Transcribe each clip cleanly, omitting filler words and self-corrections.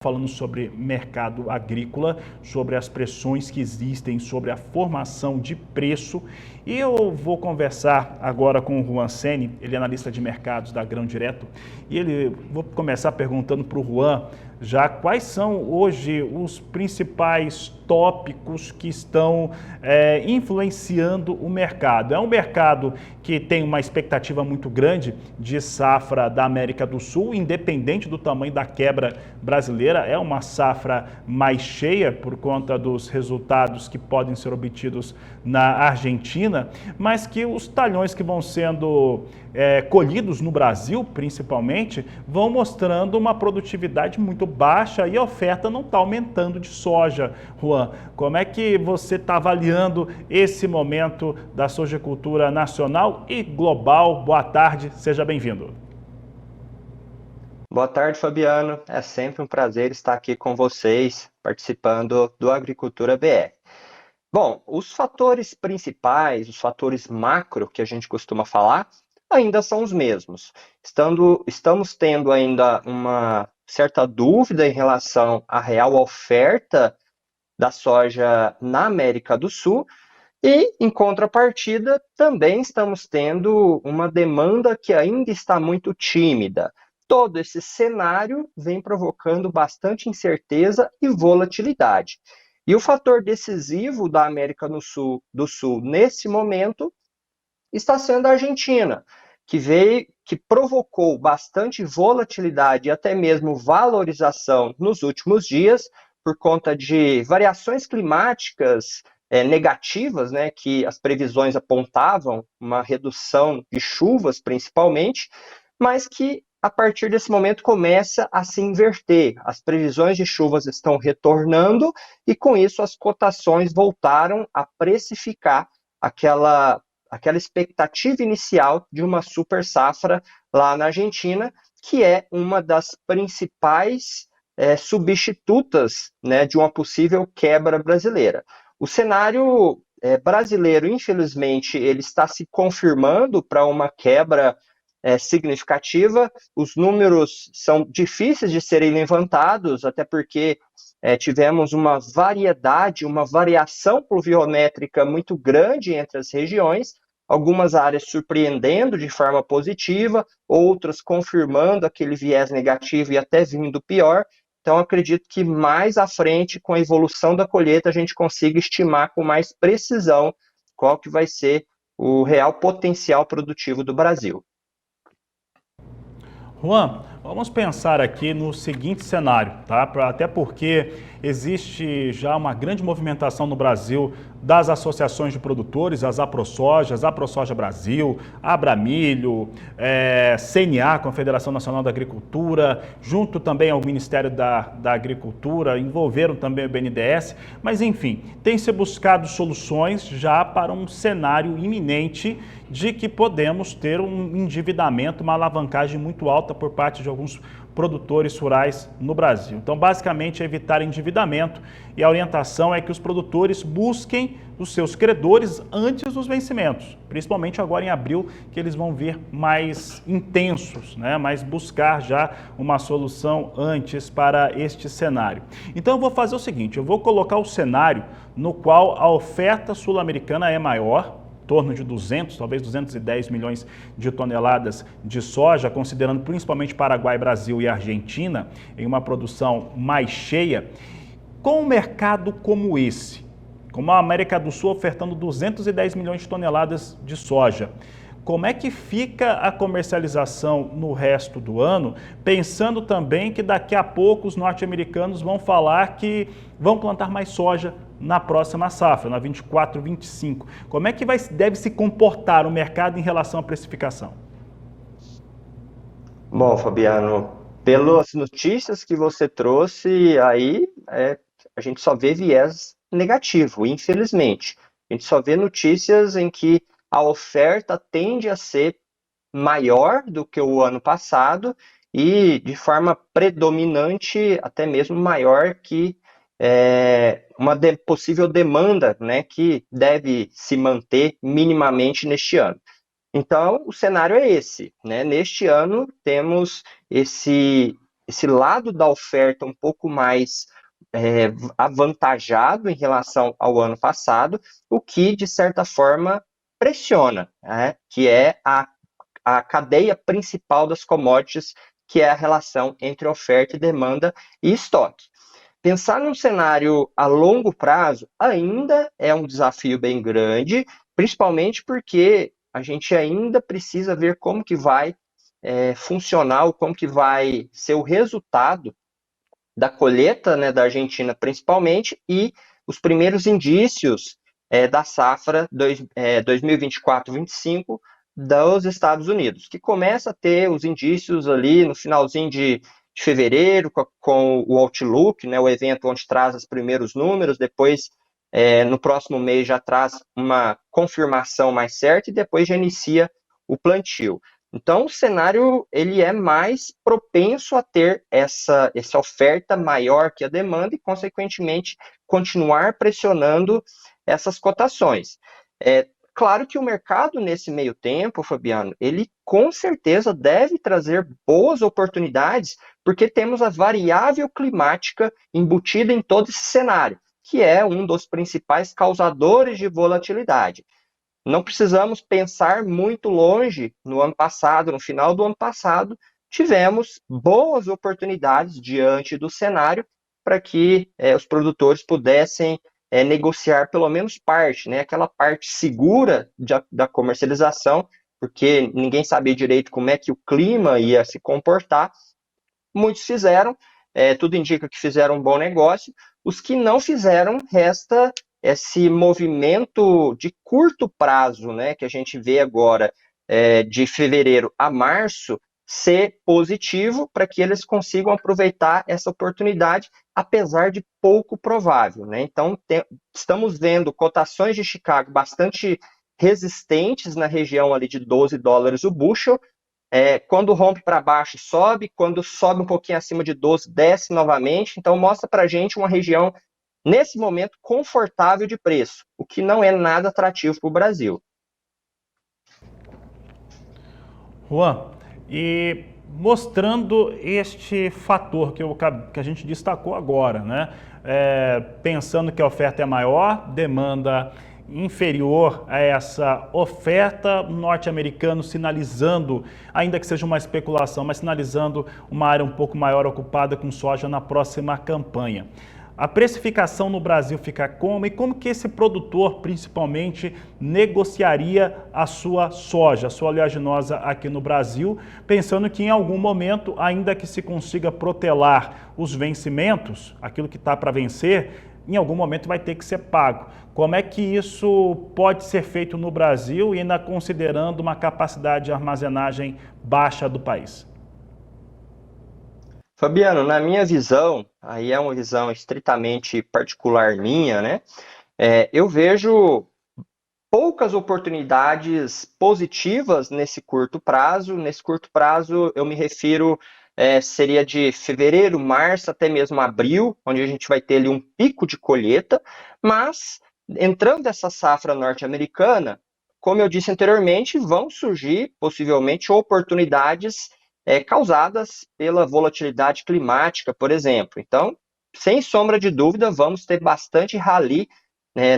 falando sobre mercado agrícola, sobre as pressões que existem, sobre a formação de preço. E eu vou conversar agora com o Juan Seni, ele é analista de mercados da Grão Direto, e vou começar perguntando para o Juan já quais são hoje os principais tópicos que estão influenciando o mercado. É um mercado que tem uma expectativa muito grande de safra da América do Sul, independente do tamanho da quebra brasileira, é uma safra mais cheia por conta dos resultados que podem ser obtidos na Argentina, mas que os talhões que vão sendo colhidos no Brasil, principalmente, vão mostrando uma produtividade muito baixa e a oferta não está aumentando de soja. Juan, como é que você está avaliando esse momento da sojicultura nacional e global? Boa tarde, seja bem-vindo. Boa tarde, Fabiano. É sempre um prazer estar aqui com vocês, participando do Agricultura BR. Bom, os fatores principais, os fatores macro que a gente costuma falar, ainda são os mesmos. Estamos tendo ainda uma certa dúvida em relação à real oferta da soja na América do Sul e, em contrapartida, também estamos tendo uma demanda que ainda está muito tímida. Todo esse cenário vem provocando bastante incerteza e volatilidade. E o fator decisivo da América do Sul nesse momento está sendo a Argentina, que provocou bastante volatilidade e até mesmo valorização nos últimos dias por conta de variações climáticas negativas, né, que as previsões apontavam, uma redução de chuvas principalmente, mas que a partir desse momento começa a se inverter. As previsões de chuvas estão retornando e com isso as cotações voltaram a precificar aquela expectativa inicial de uma super safra lá na Argentina, que é uma das principais substitutas, né, de uma possível quebra brasileira. O cenário brasileiro, infelizmente, ele está se confirmando para uma quebra significativa. Os números são difíceis de serem levantados, até porque tivemos uma variação pluviométrica muito grande entre as regiões, algumas áreas surpreendendo de forma positiva, outras confirmando aquele viés negativo e até vindo pior. Então, acredito que mais à frente, com a evolução da colheita, a gente consiga estimar com mais precisão qual que vai ser o real potencial produtivo do Brasil. Juan, vamos pensar aqui no seguinte cenário, tá? Até porque existe já uma grande movimentação no Brasil das associações de produtores, as AproSojas, AproSoja Brasil, Abramilho, CNA, Confederação Nacional da Agricultura, junto também ao Ministério da Agricultura, envolveram também o BNDES, mas enfim, tem-se buscado soluções já para um cenário iminente de que podemos ter um endividamento, uma alavancagem muito alta por parte de alguns produtores rurais no Brasil. Então, basicamente, é evitar endividamento e a orientação é que os produtores busquem os seus credores antes dos vencimentos, principalmente agora em abril, que eles vão vir mais intensos, né? Mas buscar já uma solução antes para este cenário. Então, eu vou fazer o seguinte, eu vou colocar o cenário no qual a oferta sul-americana é maior, em torno de 200, talvez 210 milhões de toneladas de soja, considerando principalmente Paraguai, Brasil e Argentina, em uma produção mais cheia. Com um mercado como esse, como a América do Sul ofertando 210 milhões de toneladas de soja, como é que fica a comercialização no resto do ano, pensando também que daqui a pouco os norte-americanos vão falar que vão plantar mais soja na próxima safra, na 24, 25. Como é que deve se comportar o mercado em relação à precificação? Bom, Fabiano, pelas notícias que você trouxe aí, a gente só vê viés negativo, infelizmente. A gente só vê notícias em que a oferta tende a ser maior do que o ano passado e, de forma predominante, até mesmo maior que uma possível demanda, né, que deve se manter minimamente neste ano. Então, o cenário é esse, né? Neste ano, temos esse lado da oferta um pouco mais avantajado em relação ao ano passado, o que, de certa forma, pressiona, né, que é a cadeia principal das commodities, que é a relação entre oferta e demanda e estoque. Pensar num cenário a longo prazo ainda é um desafio bem grande, principalmente porque a gente ainda precisa ver como que vai funcionar, como que vai ser o resultado da colheita, né, da Argentina principalmente, e os primeiros indícios da safra 2024-25 dos Estados Unidos, que começa a ter os indícios ali no finalzinho de fevereiro, com o Outlook, né, o evento onde traz os primeiros números, depois no próximo mês já traz uma confirmação mais certa e depois já inicia o plantio. Então, o cenário ele é mais propenso a ter essa oferta maior que a demanda e, consequentemente, continuar pressionando essas cotações. Claro que o mercado, nesse meio tempo, Fabiano, ele com certeza deve trazer boas oportunidades, porque temos a variável climática embutida em todo esse cenário, que é um dos principais causadores de volatilidade. Não precisamos pensar muito longe. No ano passado, no final do ano passado, tivemos boas oportunidades diante do cenário para que os produtores pudessem negociar pelo menos parte, né, aquela parte segura da comercialização, porque ninguém sabia direito como é que o clima ia se comportar. Muitos fizeram, tudo indica que fizeram um bom negócio. Os que não fizeram, resta esse movimento de curto prazo, né, que a gente vê agora, de fevereiro a março, ser positivo para que eles consigam aproveitar essa oportunidade, apesar de pouco provável, né? Então, estamos vendo cotações de Chicago bastante resistentes na região ali de $12 o bushel. Quando rompe para baixo, sobe. Quando sobe um pouquinho acima de 12, desce novamente. Então, mostra para a gente uma região, nesse momento, confortável de preço, o que não é nada atrativo para o Brasil. Juan, e mostrando este fator que a gente destacou agora, né? Pensando que a oferta é maior, demanda inferior a essa oferta, norte-americano sinalizando, ainda que seja uma especulação, mas sinalizando uma área um pouco maior ocupada com soja na próxima campanha. A precificação no Brasil fica como? E como que esse produtor, principalmente, negociaria a sua soja, a sua oleaginosa aqui no Brasil, pensando que em algum momento, ainda que se consiga protelar os vencimentos, aquilo que está para vencer, em algum momento vai ter que ser pago. Como é que isso pode ser feito no Brasil e ainda considerando uma capacidade de armazenagem baixa do país? Fabiano, na minha visão, aí é uma visão estritamente particular minha, né? Eu vejo poucas oportunidades positivas nesse curto prazo. Nesse curto prazo, eu me refiro, seria de fevereiro, março, até mesmo abril, onde a gente vai ter ali um pico de colheita, mas entrando nessa safra norte-americana, como eu disse anteriormente, vão surgir possivelmente oportunidades causadas pela volatilidade climática, por exemplo. Então, sem sombra de dúvida, vamos ter bastante rally, né,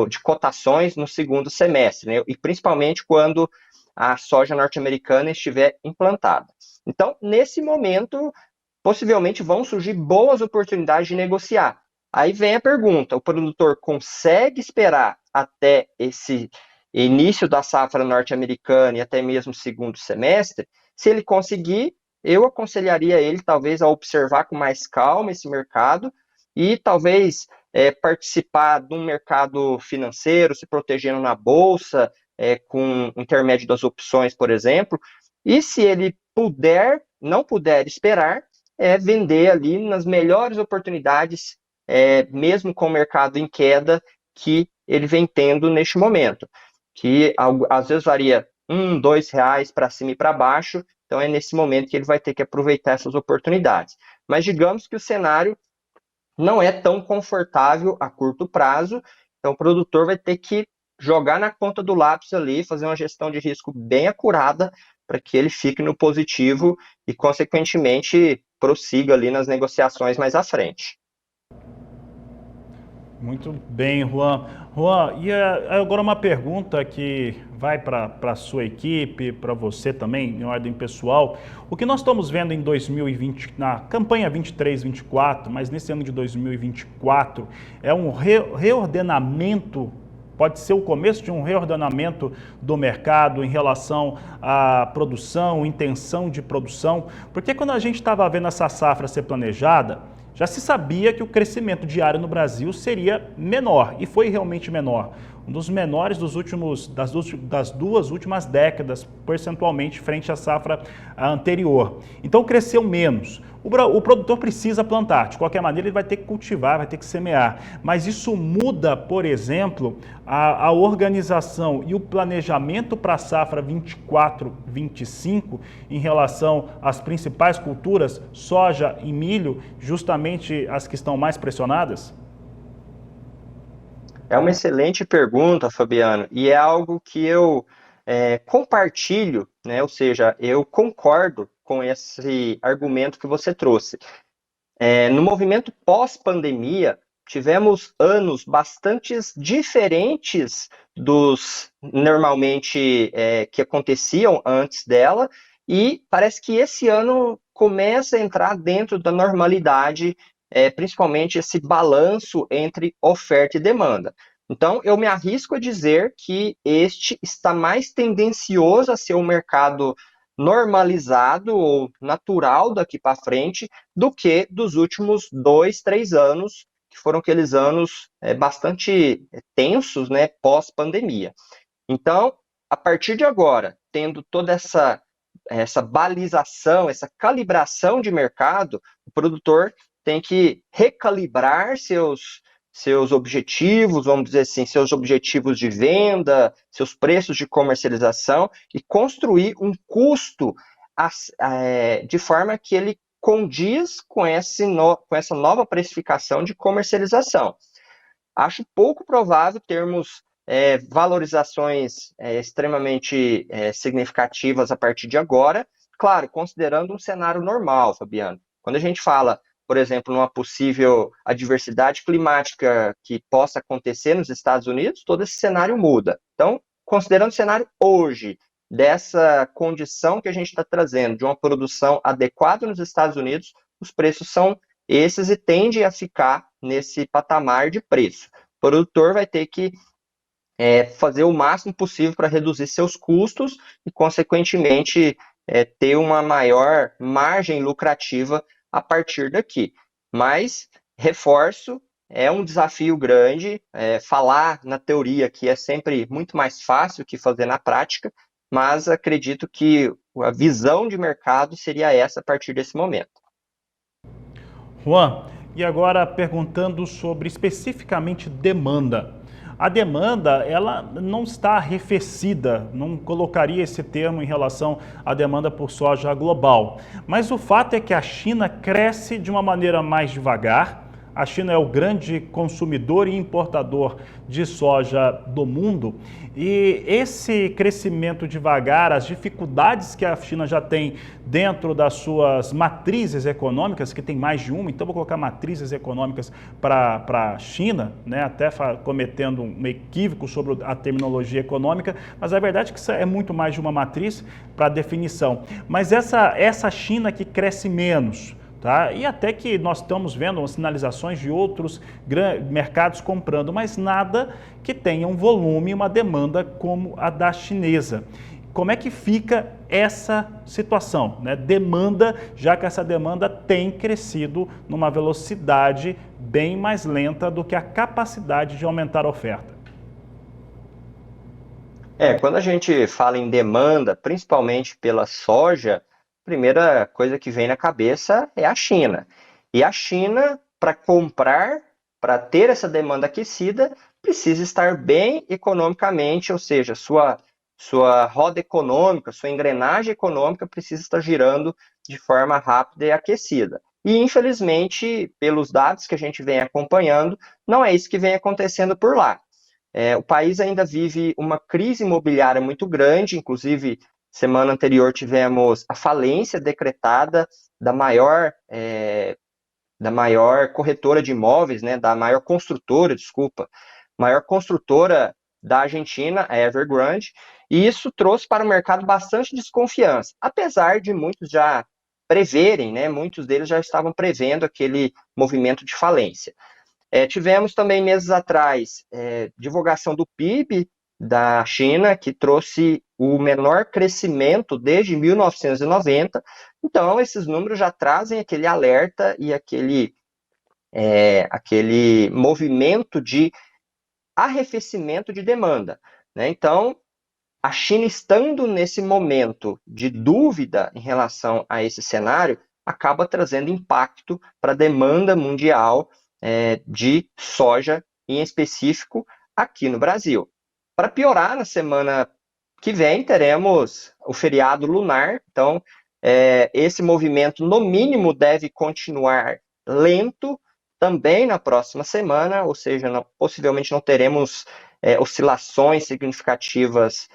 de cotações no segundo semestre, né, e principalmente quando a soja norte-americana estiver implantada. Então, nesse momento, possivelmente vão surgir boas oportunidades de negociar. Aí vem a pergunta: o produtor consegue esperar até esse início da safra norte-americana e até mesmo segundo semestre? Se ele conseguir, eu aconselharia ele talvez a observar com mais calma esse mercado e talvez participar de um mercado financeiro, se protegendo na bolsa, com intermédio das opções, por exemplo. E se ele não puder esperar, vender ali nas melhores oportunidades, mesmo com o mercado em queda que ele vem tendo neste momento, que às vezes varia R$ 1, R$ 2 para cima e para baixo. Então é nesse momento que ele vai ter que aproveitar essas oportunidades. Mas digamos que o cenário não é tão confortável a curto prazo, então o produtor vai ter que jogar na ponta do lápis ali, fazer uma gestão de risco bem acurada para que ele fique no positivo e, consequentemente, prossiga ali nas negociações mais à frente. Muito bem, Juan. Juan, e agora uma pergunta que vai para a sua equipe, para você também, em ordem pessoal. O que nós estamos vendo em 2020, na campanha 23-24, mas nesse ano de 2024, é um reordenamento, pode ser o começo de um reordenamento do mercado em relação à produção, intenção de produção, porque quando a gente estava vendo essa safra ser planejada, já se sabia que o crescimento diário no Brasil seria menor, e foi realmente menor. Um dos menores das duas últimas décadas, percentualmente, frente à safra anterior. Então, cresceu menos. O produtor precisa plantar, de qualquer maneira ele vai ter que cultivar, vai ter que semear. Mas isso muda, por exemplo, a organização e o planejamento para a safra 24-25 em relação às principais culturas, soja e milho, justamente as que estão mais pressionadas? É uma excelente pergunta, Fabiano, e é algo que eu compartilho, né? Ou seja, eu concordo com esse argumento que você trouxe. No movimento pós-pandemia, tivemos anos bastante diferentes dos normalmente que aconteciam antes dela, e parece que esse ano começa a entrar dentro da normalidade, principalmente esse balanço entre oferta e demanda. Então, eu me arrisco a dizer que este está mais tendencioso a ser um mercado normalizado ou natural daqui para frente do que dos últimos 2, 3 anos, que foram aqueles anos bastante tensos, né, pós-pandemia. Então, a partir de agora, tendo toda essa balização, essa calibração de mercado, o produtor tem que recalibrar seus objetivos, vamos dizer assim, seus objetivos de venda, seus preços de comercialização e construir um custo de forma que ele condiz com essa nova precificação de comercialização. Acho pouco provável termos valorizações extremamente significativas a partir de agora, claro, considerando um cenário normal, Fabiano. Quando a gente fala, por exemplo, numa possível adversidade climática que possa acontecer nos Estados Unidos, todo esse cenário muda. Então, considerando o cenário hoje, dessa condição que a gente está trazendo, de uma produção adequada nos Estados Unidos, os preços são esses e tendem a ficar nesse patamar de preço. O produtor vai ter que fazer o máximo possível para reduzir seus custos e, consequentemente, ter uma maior margem lucrativa a partir daqui. Mas, reforço, é um desafio grande. Falar na teoria que é sempre muito mais fácil que fazer na prática, mas acredito que a visão de mercado seria essa a partir desse momento. Juan, e agora perguntando sobre especificamente demanda. A demanda, ela não está arrefecida, não colocaria esse termo em relação à demanda por soja global. Mas o fato é que a China cresce de uma maneira mais devagar. A China é o grande consumidor e importador de soja do mundo, e esse crescimento devagar, as dificuldades que a China já tem dentro das suas matrizes econômicas, que tem mais de uma, então vou colocar matrizes econômicas para a China, né, até cometendo um equívoco sobre a terminologia econômica, mas a verdade é que isso é muito mais de uma matriz para definição. Mas essa China que cresce menos, tá? E até que nós estamos vendo sinalizações de outros mercados comprando, mas nada que tenha um volume, uma demanda como a da chinesa. Como é que fica essa situação, né? Demanda, já que essa demanda tem crescido numa velocidade bem mais lenta do que a capacidade de aumentar a oferta. Quando a gente fala em demanda, principalmente pela soja, a primeira coisa que vem na cabeça é a China. E a China, para comprar, para ter essa demanda aquecida, precisa estar bem economicamente, ou seja, sua roda econômica, sua engrenagem econômica precisa estar girando de forma rápida e aquecida. E, infelizmente, pelos dados que a gente vem acompanhando, não é isso que vem acontecendo por lá. O país ainda vive uma crise imobiliária muito grande, inclusive Semana anterior tivemos a falência decretada da maior corretora de imóveis, né, da maior construtora, desculpa, maior construtora da Argentina, a Evergrande, e isso trouxe para o mercado bastante desconfiança, apesar de muitos já preverem, né, muitos deles já estavam prevendo aquele movimento de falência. Tivemos também meses atrás divulgação do PIB da China, que trouxe o menor crescimento desde 1990. Então, esses números já trazem aquele alerta e aquele movimento de arrefecimento de demanda, né? Então, a China estando nesse momento de dúvida em relação a esse cenário, acaba trazendo impacto para a demanda mundial de soja, em específico aqui no Brasil. Para piorar, na semana que vem teremos o feriado lunar, então esse movimento no mínimo deve continuar lento também na próxima semana, ou seja, possivelmente não teremos oscilações significativas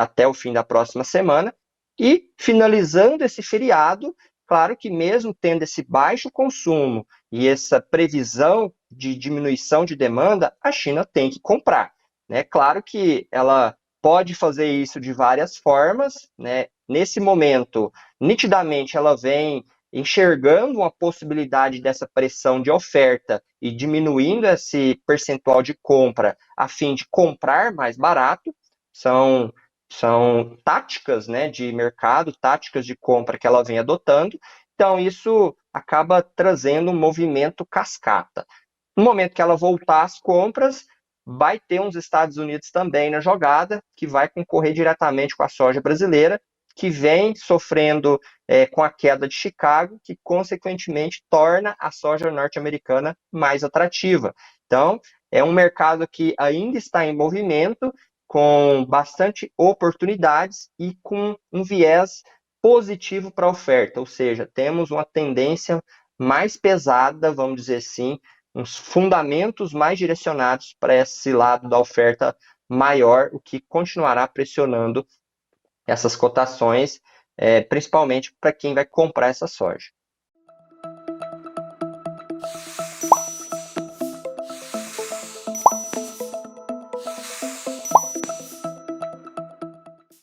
até o fim da próxima semana. E finalizando esse feriado, claro que mesmo tendo esse baixo consumo e essa previsão de diminuição de demanda, a China tem que comprar, né? Claro que ela pode fazer isso de várias formas, né? Nesse momento, nitidamente, ela vem enxergando uma possibilidade dessa pressão de oferta e diminuindo esse percentual de compra a fim de comprar mais barato. São táticas, né, de mercado, táticas de compra que ela vem adotando. Então, isso acaba trazendo um movimento cascata. No momento que ela voltar às compras, vai ter uns Estados Unidos também na jogada, que vai concorrer diretamente com a soja brasileira, que vem sofrendo com a queda de Chicago, que consequentemente torna a soja norte-americana mais atrativa. Então, é um mercado que ainda está em movimento, com bastante oportunidades e com um viés positivo para a oferta, ou seja, temos uma tendência mais pesada, vamos dizer assim, uns fundamentos mais direcionados para esse lado da oferta maior, o que continuará pressionando essas cotações, principalmente para quem vai comprar essa soja.